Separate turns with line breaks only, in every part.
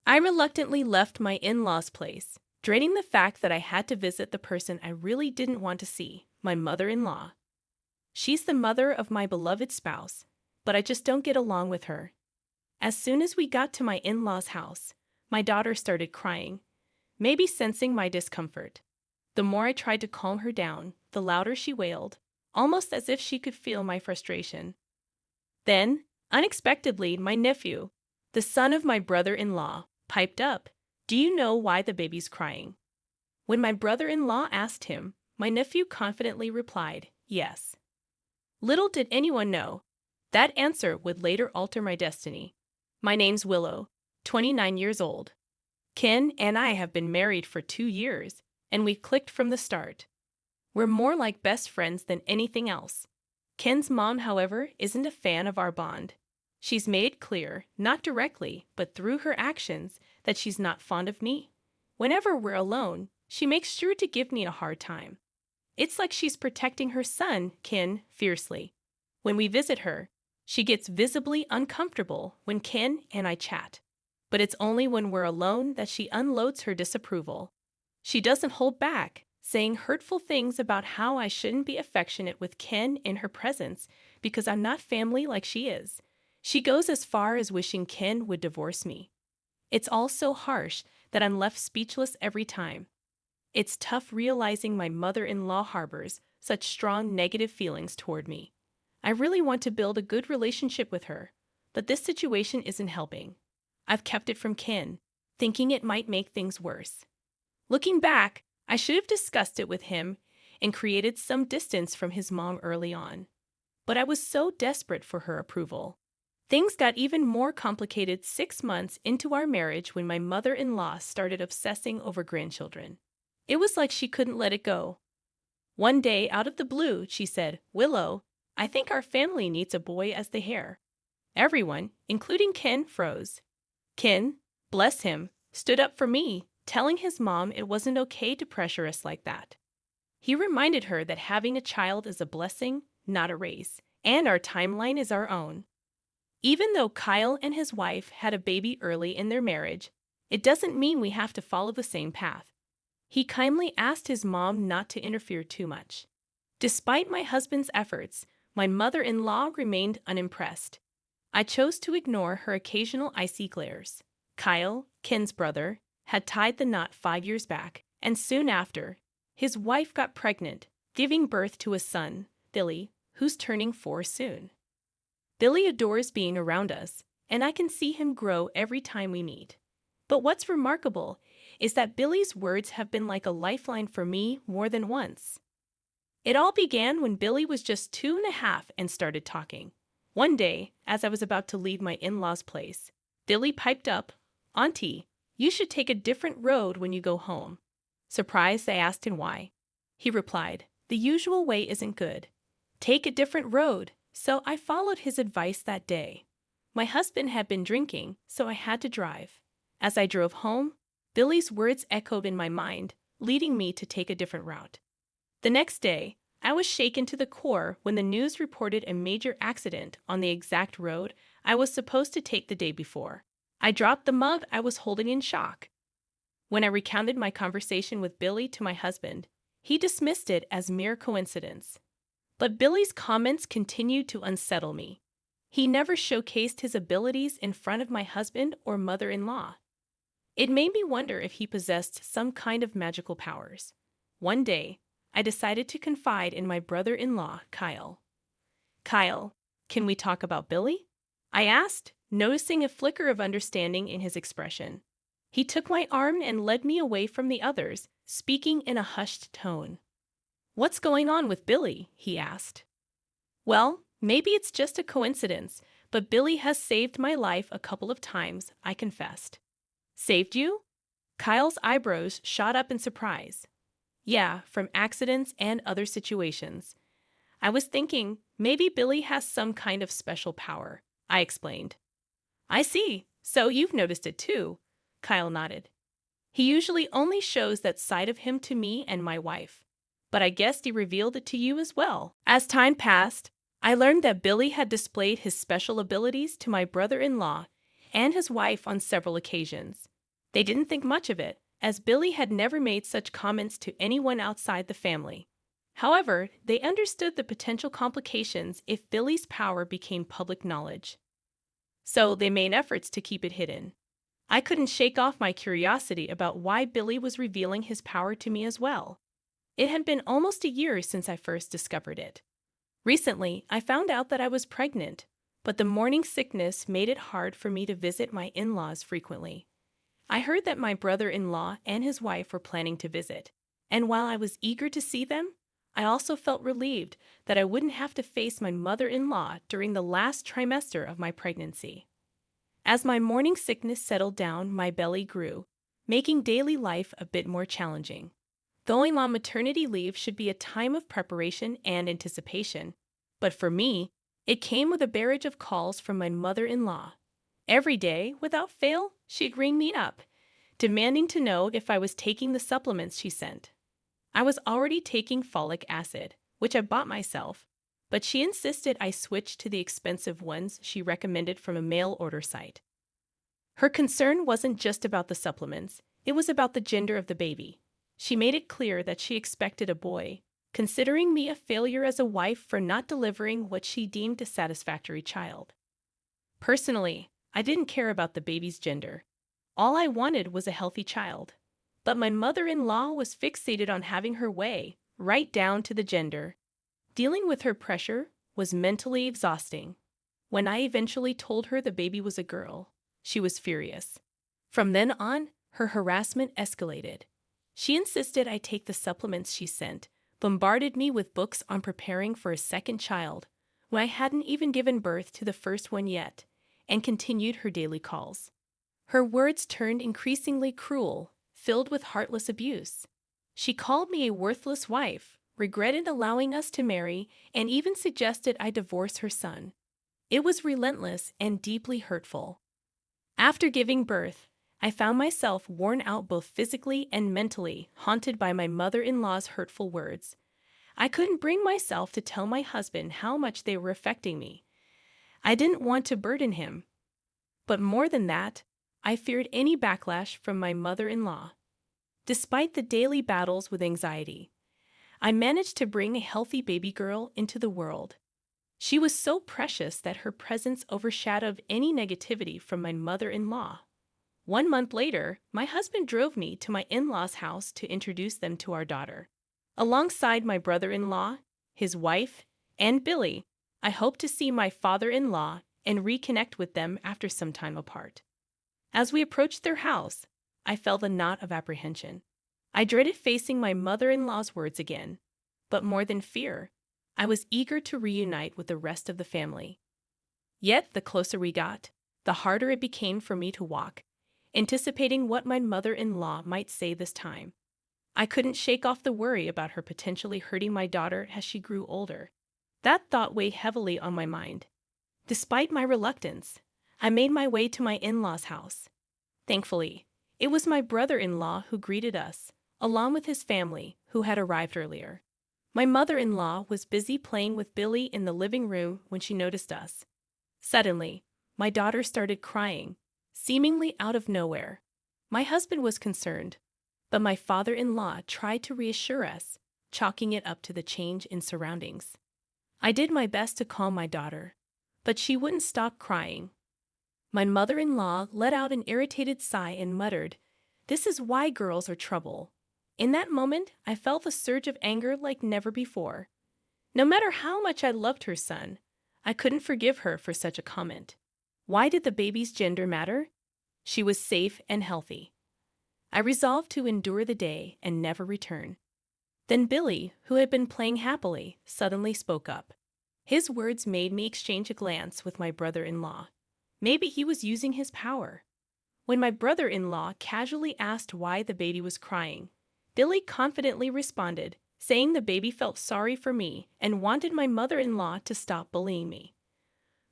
I reluctantly left my in-laws' place, dreading the fact that I had to visit the person I really didn't want to see, my mother-in-law. She's the mother of my beloved spouse, but I just don't get along with her. As soon as we got to my in-laws' house, my daughter started crying, maybe sensing my discomfort. The more I tried to calm her down, the louder she wailed, almost as if she could feel my frustration. Then, unexpectedly, my nephew, the son of my brother-in-law, piped up. "Do you know why the baby's crying?" When my brother-in-law asked him, my nephew confidently replied, "Yes." Little did anyone know, that answer would later alter my destiny. My name's Willow, 29 years old. Ken and I have been married for 2 years, and we clicked from the start. We're more like best friends than anything else. Ken's mom, however, isn't a fan of our bond. She's made it clear, not directly, but through her actions, that she's not fond of me. Whenever we're alone, she makes sure to give me a hard time. It's like she's protecting her son, Ken, fiercely. When we visit her, she gets visibly uncomfortable when Ken and I chat. But it's only when we're alone that she unloads her disapproval. She doesn't hold back, saying hurtful things about how I shouldn't be affectionate with Ken in her presence because I'm not family like she is. She goes as far as wishing Ken would divorce me. It's all so harsh that I'm left speechless every time. It's tough realizing my mother-in-law harbors such strong negative feelings toward me. I really want to build a good relationship with her, but this situation isn't helping. I've kept it from Ken, thinking it might make things worse. Looking back, I should have discussed it with him and created some distance from his mom early on. But I was so desperate for her approval. Things got even more complicated 6 months into our marriage when my mother-in-law started obsessing over grandchildren. It was like she couldn't let it go. One day, out of the blue, she said, "Willow, I think our family needs a boy as the heir." Everyone, including Ken, froze. Ken, bless him, stood up for me, telling his mom it wasn't okay to pressure us like that. He reminded her that having a child is a blessing, not a race, and our timeline is our own. Even though Kyle and his wife had a baby early in their marriage, it doesn't mean we have to follow the same path. He kindly asked his mom not to interfere too much. Despite my husband's efforts, my mother-in-law remained unimpressed. I chose to ignore her occasional icy glares. Kyle, Ken's brother, had tied the knot 5 years back, and soon after, his wife got pregnant, giving birth to a son, Billy, who's turning 4 soon. Billy adores being around us, and I can see him grow every time we meet. But what's remarkable is that Billy's words have been like a lifeline for me more than once. It all began when Billy was just 2.5 and started talking. One day, as I was about to leave my in-laws' place, Billy piped up, "Auntie, you should take a different road when you go home." Surprised, I asked him why. He replied, "The usual way isn't good. Take a different road." So I followed his advice that day. My husband had been drinking, so I had to drive. As I drove home, Billy's words echoed in my mind, leading me to take a different route. The next day, I was shaken to the core when the news reported a major accident on the exact road I was supposed to take the day before. I dropped the mug I was holding in shock. When I recounted my conversation with Billy to my husband, he dismissed it as mere coincidence. But Billy's comments continued to unsettle me. He never showcased his abilities in front of my husband or mother-in-law. It made me wonder if he possessed some kind of magical powers. One day, I decided to confide in my brother-in-law, Kyle. "Kyle, can we talk about Billy?" I asked, noticing a flicker of understanding in his expression. He took my arm and led me away from the others, speaking in a hushed tone. "What's going on with Billy?" he asked. "Well, maybe it's just a coincidence, but Billy has saved my life a couple of times," I confessed. "Saved you?" Kyle's eyebrows shot up in surprise. "Yeah, from accidents and other situations. I was thinking maybe Billy has some kind of special power," I explained. "I see. So you've noticed it too," Kyle nodded. "He usually only shows that side of him to me and my wife, but I guessed he revealed it to you as well." As time passed, I learned that Billy had displayed his special abilities to my brother-in-law and his wife on several occasions. They didn't think much of it, as Billy had never made such comments to anyone outside the family. However, they understood the potential complications if Billy's power became public knowledge. So they made efforts to keep it hidden. I couldn't shake off my curiosity about why Billy was revealing his power to me as well. It had been almost a year since I first discovered it. Recently, I found out that I was pregnant, but the morning sickness made it hard for me to visit my in-laws frequently. I heard that my brother-in-law and his wife were planning to visit, and while I was eager to see them, I also felt relieved that I wouldn't have to face my mother-in-law during the last trimester of my pregnancy. As my morning sickness settled down, my belly grew, making daily life a bit more challenging. Going on maternity leave should be a time of preparation and anticipation, but for me, it came with a barrage of calls from my mother-in-law. Every day, without fail, she'd ring me up, demanding to know if I was taking the supplements she sent. I was already taking folic acid, which I bought myself, but she insisted I switch to the expensive ones she recommended from a mail-order site. Her concern wasn't just about the supplements, it was about the gender of the baby. She made it clear that she expected a boy, considering me a failure as a wife for not delivering what she deemed a satisfactory child. Personally, I didn't care about the baby's gender. All I wanted was a healthy child. But my mother-in-law was fixated on having her way, right down to the gender. Dealing with her pressure was mentally exhausting. When I eventually told her the baby was a girl, she was furious. From then on, her harassment escalated. She insisted I take the supplements she sent, bombarded me with books on preparing for a second child, when I hadn't even given birth to the first one yet, and continued her daily calls. Her words turned increasingly cruel, filled with heartless abuse. She called me a worthless wife, regretted allowing us to marry, and even suggested I divorce her son. It was relentless and deeply hurtful. After giving birth, I found myself worn out both physically and mentally, haunted by my mother-in-law's hurtful words. I couldn't bring myself to tell my husband how much they were affecting me. I didn't want to burden him. But more than that, I feared any backlash from my mother-in-law. Despite the daily battles with anxiety, I managed to bring a healthy baby girl into the world. She was so precious that her presence overshadowed any negativity from my mother-in-law. 1 month later, my husband drove me to my in-laws' house to introduce them to our daughter. Alongside my brother-in-law, his wife, and Billy, I hoped to see my father-in-law and reconnect with them after some time apart. As we approached their house, I felt a knot of apprehension. I dreaded facing my mother-in-law's words again, but more than fear, I was eager to reunite with the rest of the family. Yet, the closer we got, the harder it became for me to walk, anticipating what my mother-in-law might say this time. I couldn't shake off the worry about her potentially hurting my daughter as she grew older. That thought weighed heavily on my mind. Despite my reluctance, I made my way to my in-laws' house. Thankfully, it was my brother-in-law who greeted us, along with his family, who had arrived earlier. My mother-in-law was busy playing with Billy in the living room when she noticed us. Suddenly, my daughter started crying, seemingly out of nowhere. My husband was concerned, but my father-in-law tried to reassure us, chalking it up to the change in surroundings. I did my best to calm my daughter, but she wouldn't stop crying. My mother-in-law let out an irritated sigh and muttered, "This is why girls are trouble." In that moment, I felt a surge of anger like never before. No matter how much I loved her son, I couldn't forgive her for such a comment. Why did the baby's gender matter? She was safe and healthy. I resolved to endure the day and never return. Then Billy, who had been playing happily, suddenly spoke up. His words made me exchange a glance with my brother-in-law. Maybe he was using his power. When my brother-in-law casually asked why the baby was crying, Billy confidently responded, saying the baby felt sorry for me and wanted my mother-in-law to stop bullying me.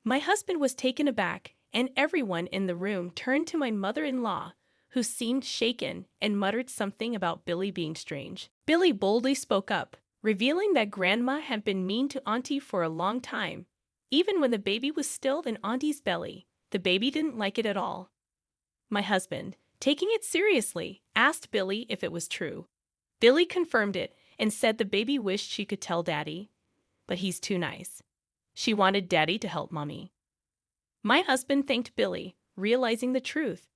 My husband was taken aback, and everyone in the room turned to my mother-in-law, who seemed shaken and muttered something about Billy being strange. Billy boldly spoke up, revealing that Grandma had been mean to Auntie for a long time. Even when the baby was still in Auntie's belly, the baby didn't like it at all. My husband, taking it seriously, asked Billy if it was true. Billy confirmed it and said the baby wished she could tell Daddy, but he's too nice. She wanted Daddy to help Mommy. My husband thanked Billy, realizing the truth.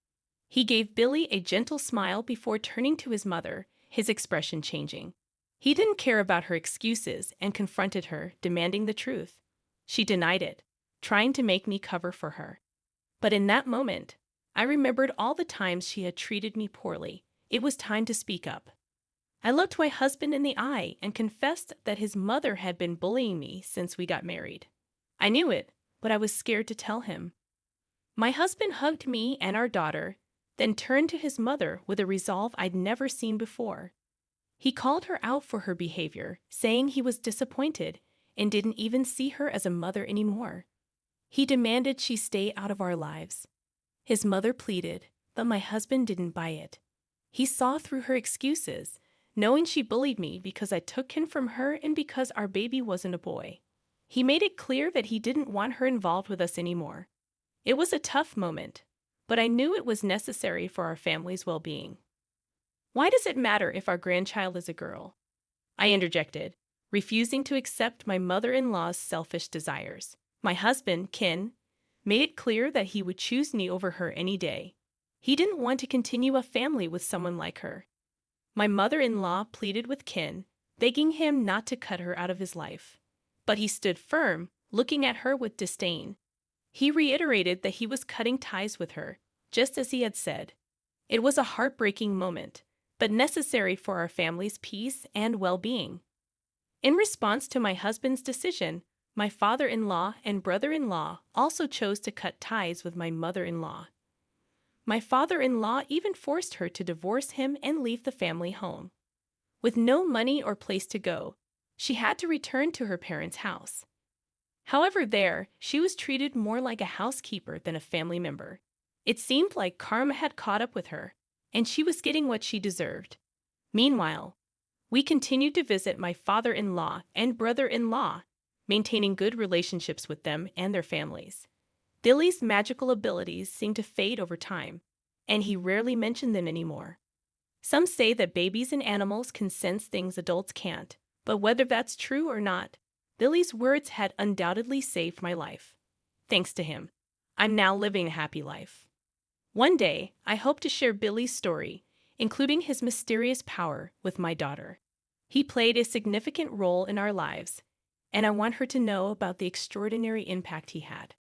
He gave Billy a gentle smile before turning to his mother, his expression changing. He didn't care about her excuses and confronted her, demanding the truth. She denied it, trying to make me cover for her. But in that moment, I remembered all the times she had treated me poorly. It was time to speak up. I looked my husband in the eye and confessed that his mother had been bullying me since we got married. I knew it, but I was scared to tell him. My husband hugged me and our daughter, then turned to his mother with a resolve I'd never seen before. He called her out for her behavior, saying he was disappointed and didn't even see her as a mother anymore. He demanded she stay out of our lives. His mother pleaded, but my husband didn't buy it. He saw through her excuses, knowing she bullied me because I took him from her and because our baby wasn't a boy. He made it clear that he didn't want her involved with us anymore. It was a tough moment, but I knew it was necessary for our family's well-being. Why does it matter if our grandchild is a girl? I interjected, refusing to accept my mother-in-law's selfish desires. My husband, Ken, made it clear that he would choose me over her any day. He didn't want to continue a family with someone like her. My mother-in-law pleaded with Ken, begging him not to cut her out of his life. But he stood firm, looking at her with disdain. He reiterated that he was cutting ties with her, just as he had said. It was a heartbreaking moment, but necessary for our family's peace and well-being. In response to my husband's decision, my father-in-law and brother-in-law also chose to cut ties with my mother-in-law. My father-in-law even forced her to divorce him and leave the family home. With no money or place to go, she had to return to her parents' house. However, there, she was treated more like a housekeeper than a family member. It seemed like karma had caught up with her, and she was getting what she deserved. Meanwhile, we continued to visit my father-in-law and brother-in-law, maintaining good relationships with them and their families. Billy's magical abilities seemed to fade over time, and he rarely mentioned them anymore. Some say that babies and animals can sense things adults can't, but whether that's true or not, Billy's words had undoubtedly saved my life. Thanks to him, I'm now living a happy life. One day, I hope to share Billy's story, including his mysterious power, with my daughter. He played a significant role in our lives, and I want her to know about the extraordinary impact he had.